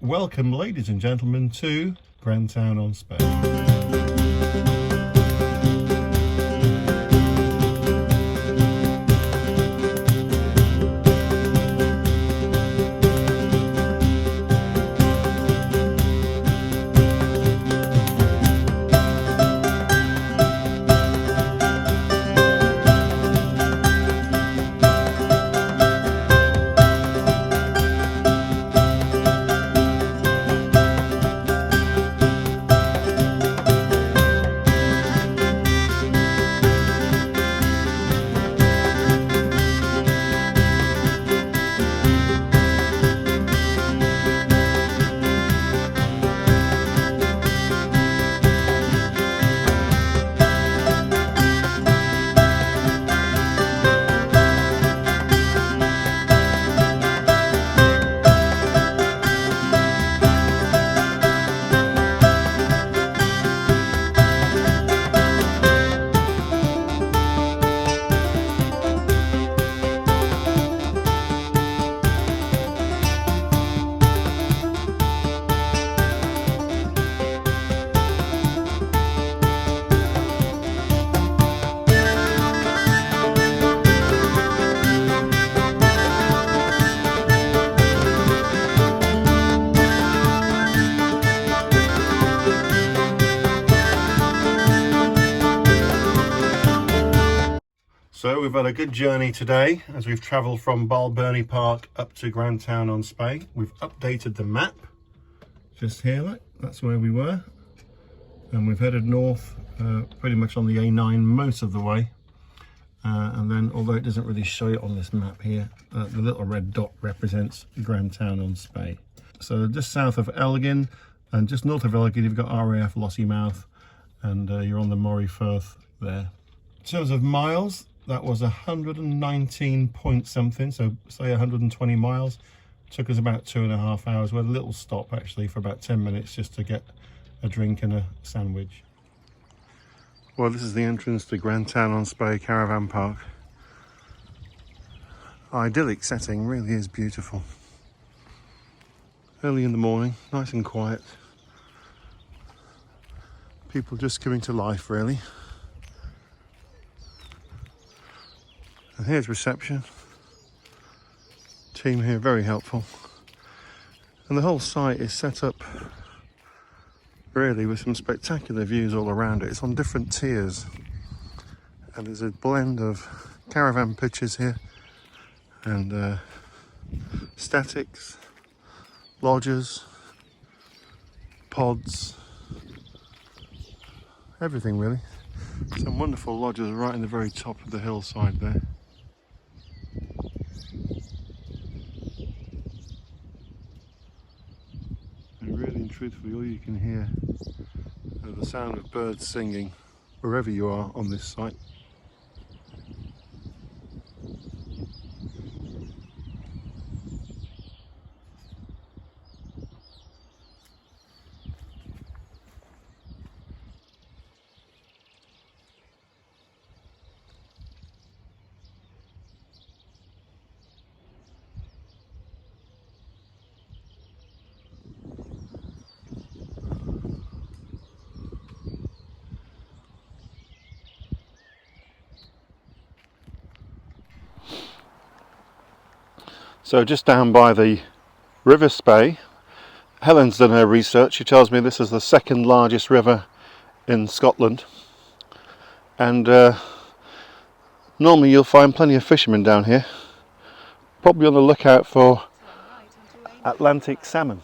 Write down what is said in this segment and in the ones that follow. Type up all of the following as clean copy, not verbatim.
welcome ladies and gentlemen to Grantown on Spey. So we've had a good journey today as we've travelled from Balmoral Park up to Grantown on Spey. We've updated the map just here, look, that's where we were, and we've headed north pretty much on the A9 most of the way, and then although it doesn't really show it on this map here, the little red dot represents Grantown on Spey. So just south of Elgin and just north of Elgin you've got RAF Lossiemouth, and you're on the Moray Firth there. In terms of miles, that was 119 point something, so say 120 miles. Took us about 2.5 hours. We had a little stop actually for about 10 minutes just to get a drink and a sandwich. Well, this is the entrance to Grantown on Spey Caravan Park. Idyllic setting, really is beautiful. Early in the morning, nice and quiet. People just coming to life, really. And here's reception. Team here very helpful. And the whole site is set up really with some spectacular views all around it. It's on different tiers. And there's a blend of caravan pitches here and statics, lodges, pods, everything really. Some wonderful lodges right in the very top of the hillside there. And really and truthfully, all you can hear are the sound of birds singing wherever you are on this site. So just down by the River Spey, Helen's done her research. She tells me this is the second largest river in Scotland, and normally you'll find plenty of fishermen down here, probably on the lookout for Atlantic salmon.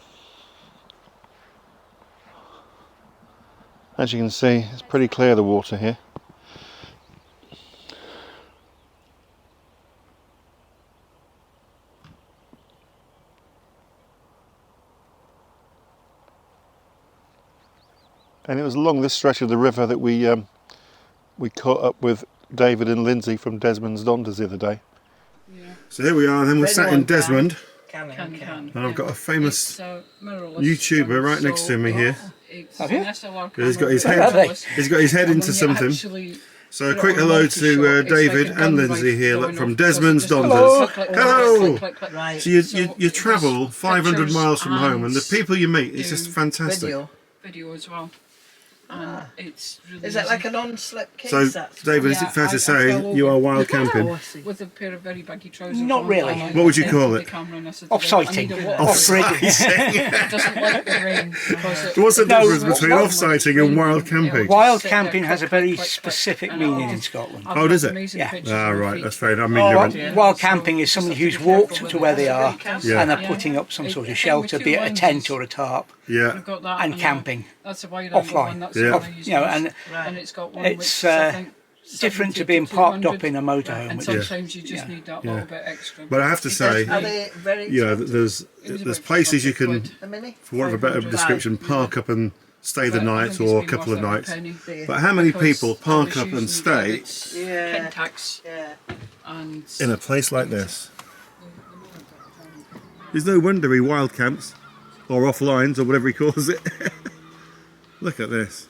As you can see, it's pretty clear, the water here. And it was along this stretch of the river that we caught up with David and Lindsay from Desmond's Donders the other day. Yeah. So here we are, then we're sat in Desmond. Can. And I've got a famous YouTuber right next to me here. Have you? He's got his head into something. So a quick hello to David and Lindsay here from Desmond's Donders. Hello! Right. So you travel 500 miles from home, and the people you meet, it's just fantastic. Video as well. And it's really Is it like an on-slip case? So, David, is it fair to say you are wild camping? with a pair of very baggy trousers. Not really. What would you call it? Off-sighting. It doesn't like the rain. What's the difference between off-sighting and wild camping? Wild camping has a very specific meaning in Scotland. Oh, does it? Yeah. Ah, right, that's fair. I'm ignorant. Wild camping is somebody who's walked to where they are Yeah. and are putting up some sort of shelter, be it a tent or a tarp, Yeah. and camping. That's a wide Offline. one. That's Yeah. the one I use You know, most. and And it's got one it's which is, I think, different to 70 being parked up 200. in a motorhome. And which- sometimes you just need that little bit extra. But I have to say, Are they very you know, there's places you can, a mini? for want of a better description, park up and stay the night or a couple of nights. But how many people park up and stay Yeah. Pentax Yeah. and in a place like this? There's no wonder he wild camps, or offlines, or whatever he calls it. Look at this.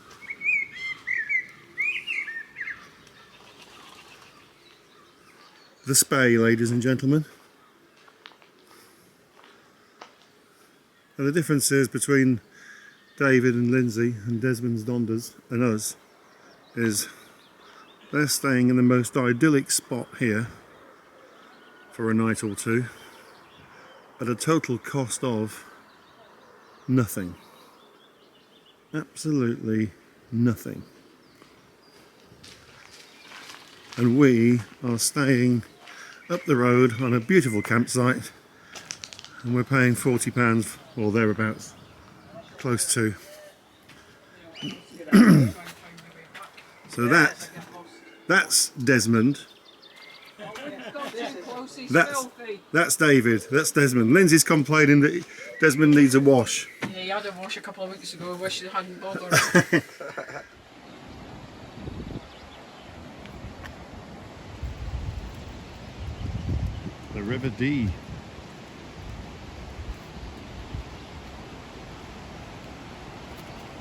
The Spey, ladies and gentlemen. And the differences between David and Lindsay and Desmond's Donders and us is they're staying in the most idyllic spot here for a night or two at a total cost of nothing. Absolutely nothing. And we are staying up the road on a beautiful campsite, and we're paying £40 or thereabouts, close to. So that's Desmond. That's David. That's Desmond. Lindsay's complaining that Desmond needs a wash. yeah, he had a wash a couple of weeks ago. I wish he hadn't bothered. The River Dee.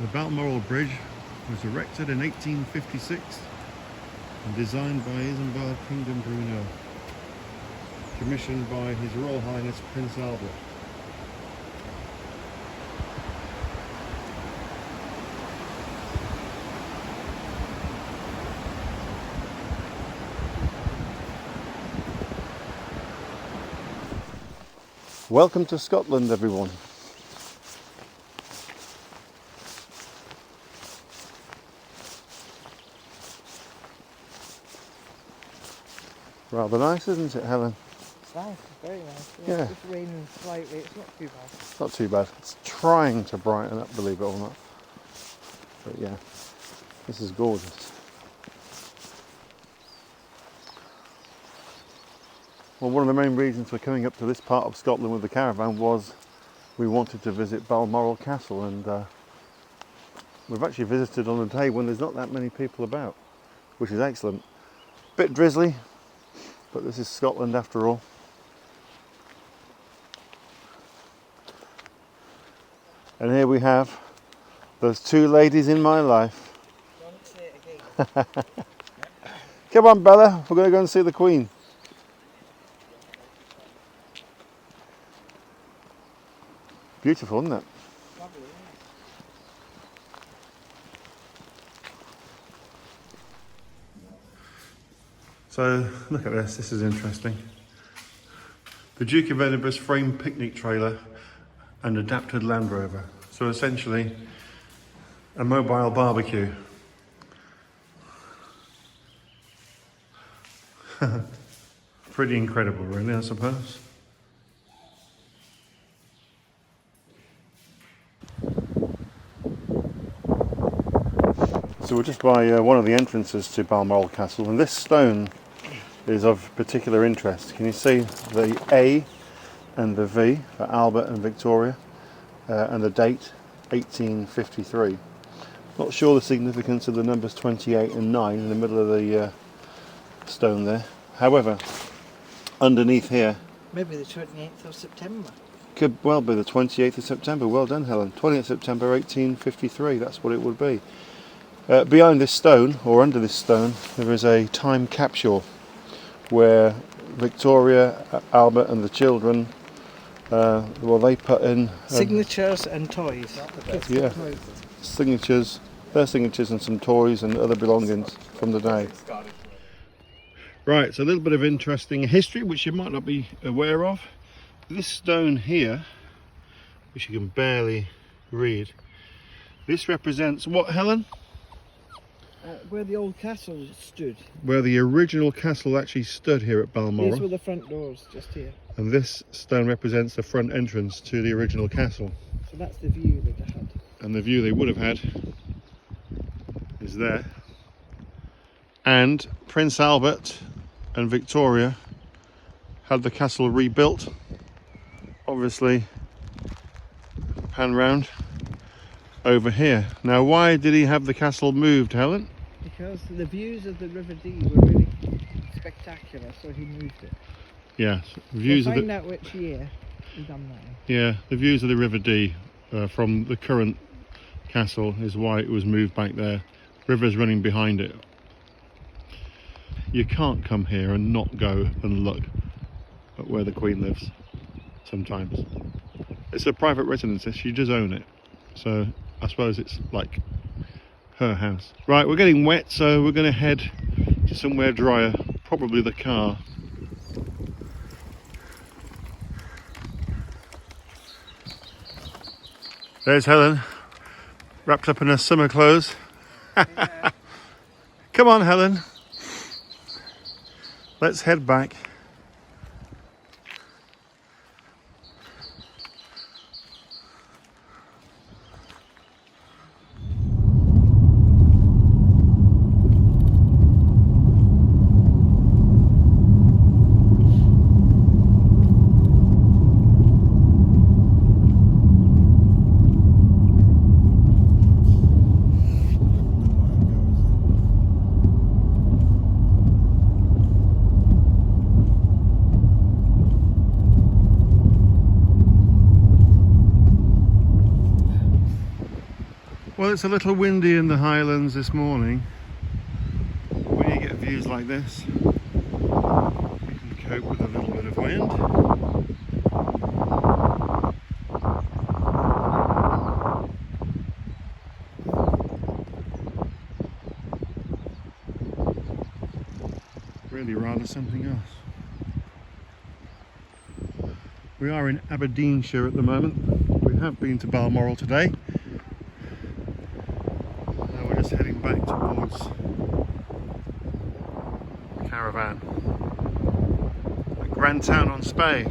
The Balmoral Bridge was erected in 1856 and designed by Isambard Kingdom Brunel, commissioned by His Royal Highness Prince Albert. Welcome to Scotland, everyone. Rather nice, isn't it, Helen? It's nice, very nice. Yeah. It's just raining slightly, it's not too bad. It's not too bad. It's trying to brighten up, believe it or not. But yeah, this is gorgeous. Well, one of the main reasons for coming up to this part of Scotland with the caravan was we wanted to visit Balmoral Castle, and we've actually visited on a day when there's not that many people about, which is excellent. Bit drizzly, but this is Scotland after all. And here we have those two ladies in my life. Don't say it again. Come on, Bella, we're going to go and see the Queen. Beautiful, isn't it? So, look at this is interesting. The Duke of Edinburgh's framed picnic trailer and adapted Land Rover. So essentially, a mobile barbecue. Pretty incredible, really, I suppose. So we're just by one of the entrances to Balmoral Castle, and this stone is of particular interest. Can you see the A and the V for Albert and Victoria, and the date 1853. Not sure the significance of the numbers 28 and 9 in the middle of the stone there. However, underneath here Maybe the 28th of September. could well be the 28th of September. Well done, Helen. 20th September 1853, that's what it would be. Behind this stone, or under this stone, there is a time capsule where Victoria, Albert and the children, well, they put in Signatures and toys. yeah, signatures, their signatures and some toys and other belongings from the day. Right, so a little bit of interesting history which you might not be aware of. This stone here, which you can barely read, this represents what, Helen? Where the old castle stood. Where the original castle actually stood here at Balmoral. These were the front doors, just here. And this stone represents the front entrance to the original castle. So that's the view that they had. And the view they would have had is there. And Prince Albert and Victoria had the castle rebuilt. Obviously, pan round over here. Now, why did he have the castle moved, Helen? Because the views of the River Dee were really spectacular, so he moved it. Yes, views We'll of find the out which year he done that. yeah, the views of the River Dee from the current castle is why it was moved back there. River's running behind it. You can't come here and not go and look at where the Queen lives. Sometimes it's a private residence. She does own it, so I suppose it's like her house. Right, we're getting wet, so we're going to head to somewhere drier, probably the car. There's Helen, wrapped up in her summer clothes. Come on, Helen. Let's head back. Well, it's a little windy in the Highlands this morning. When you get views like this, you can cope with a little bit of wind. Really rather something else. We are in Aberdeenshire at the moment. We have been to Balmoral today. Heading back towards Caravan at Grantown on Spey.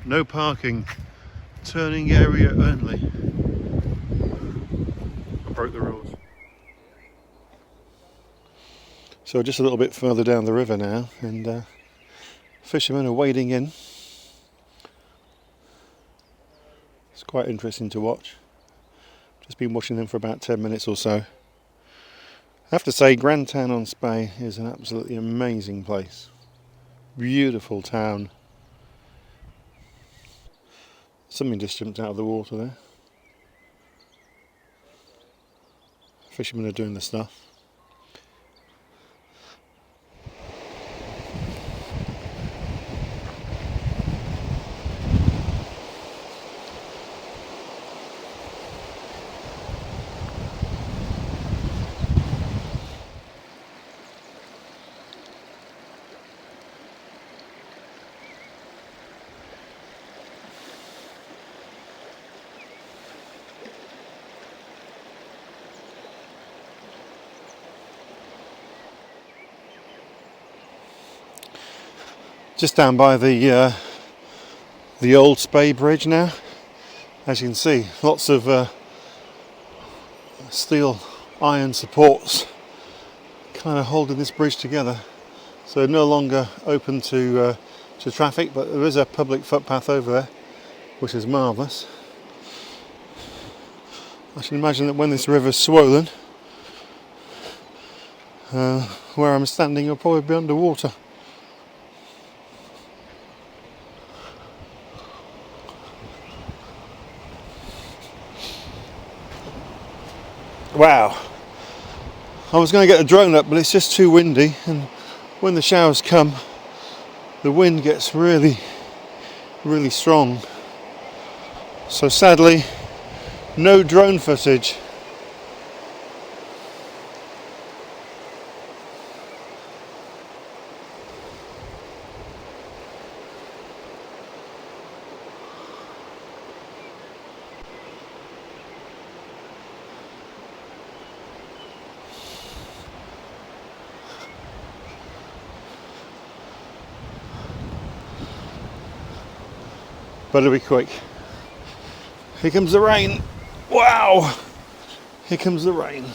No parking, turning area only. I broke the rules. So just a little bit further down the river now, and fishermen are wading in. It's quite interesting to watch. Just been watching them for about 10 minutes or so. I have to say, Grantown on Spey is an absolutely amazing place. Beautiful town. Something just jumped out of the water there. Fishermen are doing the stuff. Just down by the old Spey Bridge now. As you can see, lots of steel iron supports kind of holding this bridge together. So no longer open to traffic, but there is a public footpath over there, which is marvellous. I should imagine that when this river's swollen, where I'm standing will probably be underwater. Wow. I was going to get the drone up, but it's just too windy, and when the showers come, the wind gets really, really strong. So sadly, no drone footage. Better be quick. Here comes the rain. Wow! Here comes the rain.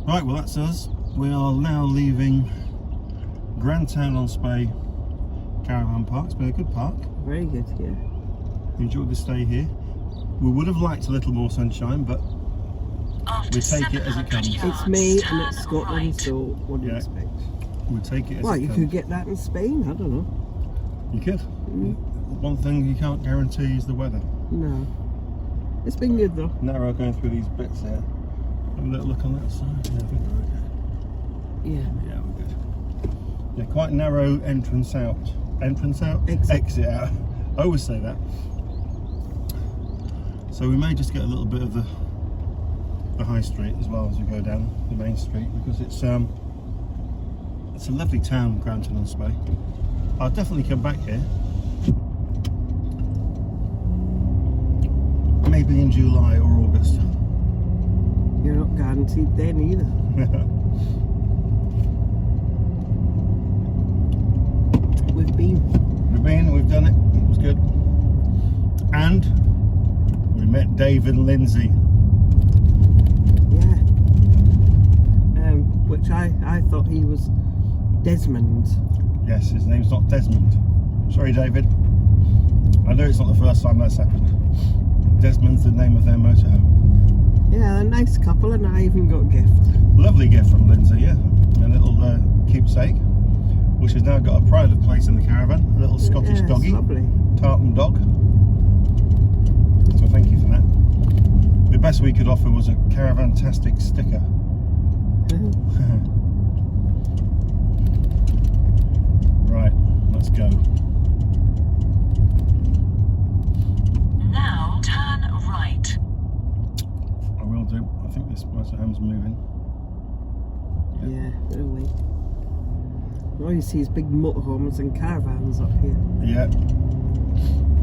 Right, well that's us. We are now leaving Grantown on Spey Caravan Park. It's been a good park. Very good, yeah. We enjoyed the stay here. We would have liked a little more sunshine, but we take it as it comes. It's May and it's Scotland, so what do you expect? We take it as Well, it you comes. could get that in Spain, I don't know. You could. One thing you can't guarantee is the weather. No. It's been good though. Narrow going through these bits here. Have a little look on that side. Yeah, I think we're okay. Yeah. Yeah, we're good. Yeah, quite narrow entrance out. Entrance out? Exit out. I always say that. So we may just get a little bit of the high street as well as we go down the main street, because it's a lovely town, Grantown on Spey. I'll definitely come back here. Maybe in July or August. You're not guaranteed then either. We've done it. It was good. And we met Dave and Lindsay. Yeah. Which I thought he was Desmond. Yes, his name's not Desmond. Sorry, David. I know it's not the first time that's happened. Desmond's the name of their motorhome. Yeah, a nice couple, and I even got a gift. Lovely gift from Lindsay, yeah. A little keepsake, which has now got a pride of place in the caravan. A little Scottish Yeah, doggy. it's lovely. Tartan dog. So thank you for that. The best we could offer was a Caravan-tastic sticker. Right, let's go. Now turn right. I will do. I think this motorhome's moving. it? Yeah, really. All you see is big motorhomes and caravans up here. Yeah.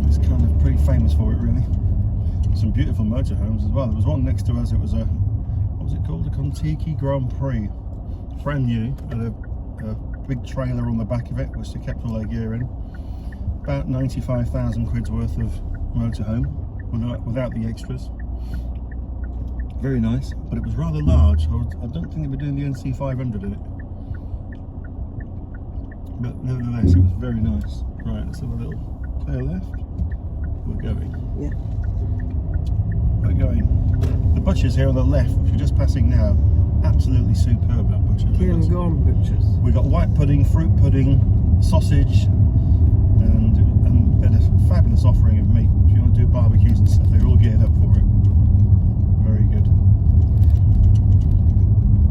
It's kind of pretty famous for it, really. Some beautiful motorhomes as well. There was one next to us, it was a, what was it called? A Contiki Grand Prix. Brand new, had a big trailer on the back of it, which they kept all their gear in. About 95,000 quid's worth of motorhome, without the extras. Very nice, but it was rather large. I don't think they were doing the NC 500 in it. But nevertheless, it was very nice. Right, let's have a little clear left. We're going. Yeah. We're going. The butcher's here on the left, which we're just passing now. Absolutely superb, that butcher. Cairngorm butchers. We got white pudding, fruit pudding, sausage, and they had a fabulous offering of meat. If you want to do barbecues and stuff, they're all geared up for it. Very good.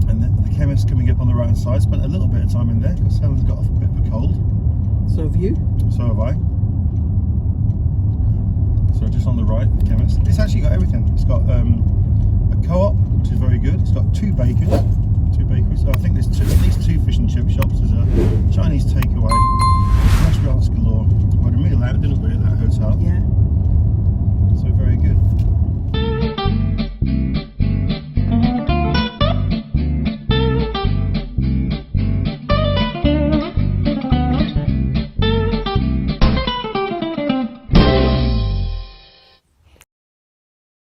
And the chemist coming up on the right hand side. Spent a little bit of time in there because Helen's got a bit of a cold. So have you? So have I. So just on the right, the chemist. It's actually got everything. It's got a co-op, which is very good. It's got two bakeries. So I think there's at least two fish and chip shops. There's a Chinese takeaway, restaurants galore. We had a meal out, didn't we, at